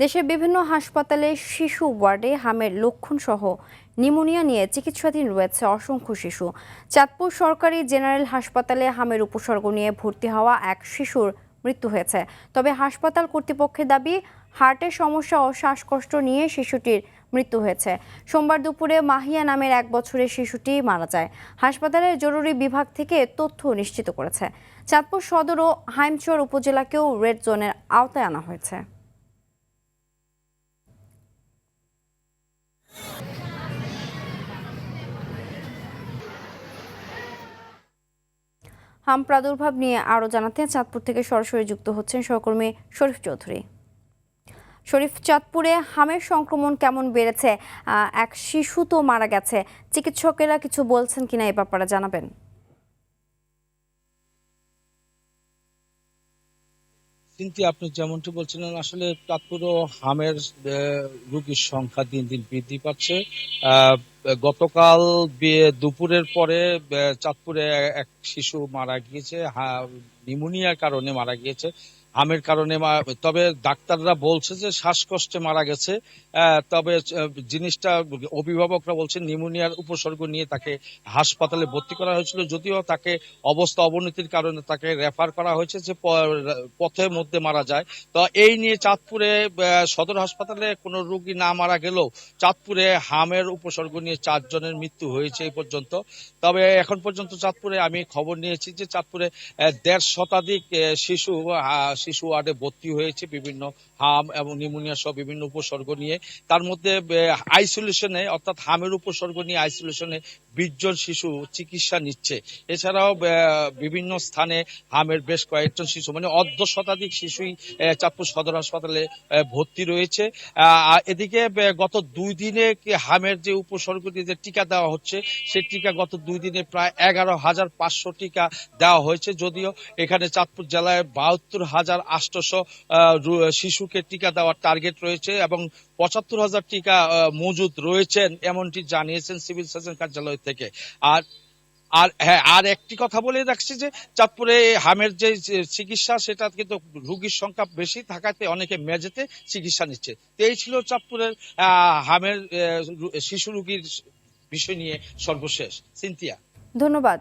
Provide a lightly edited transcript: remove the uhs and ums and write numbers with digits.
দেশের বিভিন্ন হাসপাতালে শিশু ওয়ার্ডে হামের লক্ষণ সহ নিউমোনিয়া নিয়ে চিকিৎসাধীন রয়েছে অসংখ্য শিশু। চাঁদপুর সরকারি জেনারেল হাসপাতালে হামের উপসর্গ নিয়ে ভর্তি হওয়া এক শিশুর মৃত্যু হয়েছে। তবে হাসপাতাল কর্তৃপক্ষের দাবি, হার্টের সমস্যা ও শ্বাসকষ্ট নিয়ে শিশুটির মৃত্যু হয়েছে। সোমবার দুপুরে মাহিয়া নামের 1 বছরের শিশুটি মারা যায়। হাসপাতালের জরুরি বিভাগ থেকে তথ্য নিশ্চিত করেছে। চাঁদপুর সদর ও হাইমচর উপজেলাকেও রেড জোনের আওতায় আনা হয়েছে। হাম প্রাদুর্ভাব নিয়ে আরও জানাতে চাঁদপুর থেকে সরাসরি যুক্ত হচ্ছেন সহকর্মী শরীফ চৌধুরী। শরীফ, চাঁদপুরে হামের সংক্রমণ কেমন বেড়েছে? এক শিশু তো মারা গেছে, চিকিৎসকেরা কিছু বলছেন কিনা এ ব্যাপারে জানাবেন। কিন্তু আপনি যেমনটি বলছিলেন, আসলে চাঁদপুরও হামের রোগীর সংখ্যা দিন দিন বৃদ্ধি পাচ্ছে। আহ, গতকাল দুপুরের পরে চাঁদপুরে এক শিশু মারা গিয়েছে, নিউমোনিয়ার কারণে মারা গিয়েছে। হামের কারণে তবে ডাক্তাররা বলছে যে শ্বাসকষ্টে মারা গেছে। তবে জিনিসটা অভিভাবকরা বলছেন নিউমোনিয়ার উপসর্গ নিয়ে তাকে হাসপাতালে ভর্তি করা হয়েছিল, যদিও তাকে অবস্থা অবনতির কারণে তাকে রেফার করা হয়েছে যে পথের মধ্যে মারা যায়। তো এই নিয়ে চাঁদপুরে সদর হাসপাতালে কোনো রোগী না মারা গেলেও চাঁদপুরে হামের উপসর্গ নিয়ে 4 জনের মৃত্যু হয়েছে এই পর্যন্ত। তবে এখন পর্যন্ত চাঁদপুরে আমি খবর নিয়েছি যে চাঁদপুরে 1.5 শতাধিক শিশু ওয়ার্ডে ভর্তি হয়েছে বিভিন্ন হাম এবং নিউমোনিয়া সহ বিভিন্ন উপসর্গ নিয়ে। তার মধ্যে আইসোলেশনে, অর্থাৎ হামের উপসর্গ নিয়ে আইসোলেশনে 20 জন শিশু চিকিৎসা নিচ্ছে। এছাড়াও বিভিন্ন স্থানে হামের বেশ কয়েকজন শিশু, মানে 1.5 শতাধিক শিশুই চাঁদপুর সদর হাসপাতালে ভর্তি রয়েছে। এদিকে গত 2 দিনে হামের যে উপসর্গ দিয়ে যে টিকা দেওয়া হচ্ছে, সেই টিকা গত 2 দিনে প্রায় 11,500 টিকা দেওয়া হয়েছে। যদিও এখানে চাঁদপুর জেলায় 72,800 শিশুকে টিকা দেওয়ার টার্গেট রয়েছে এবং 75,000 টিকা মজুদ রয়েছেন, এমনটি জানিয়েছেন সিভিল সার্জন কার্যালয় থেকে। আর আর হ্যাঁ, আর একটি কথা বলে রাখছি যে চাঁদপুরে হামের যে চিকিৎসা, সেটা কিন্তু রোগীর সংখ্যা বেশি থাকাতে অনেকে মেঝেতে চিকিৎসা নিচ্ছে। তো এই ছিল চাঁদপুরের হামের শিশু রোগীর বিষয় নিয়ে সর্বশেষ। সিনথিয়া। ধন্যবাদ।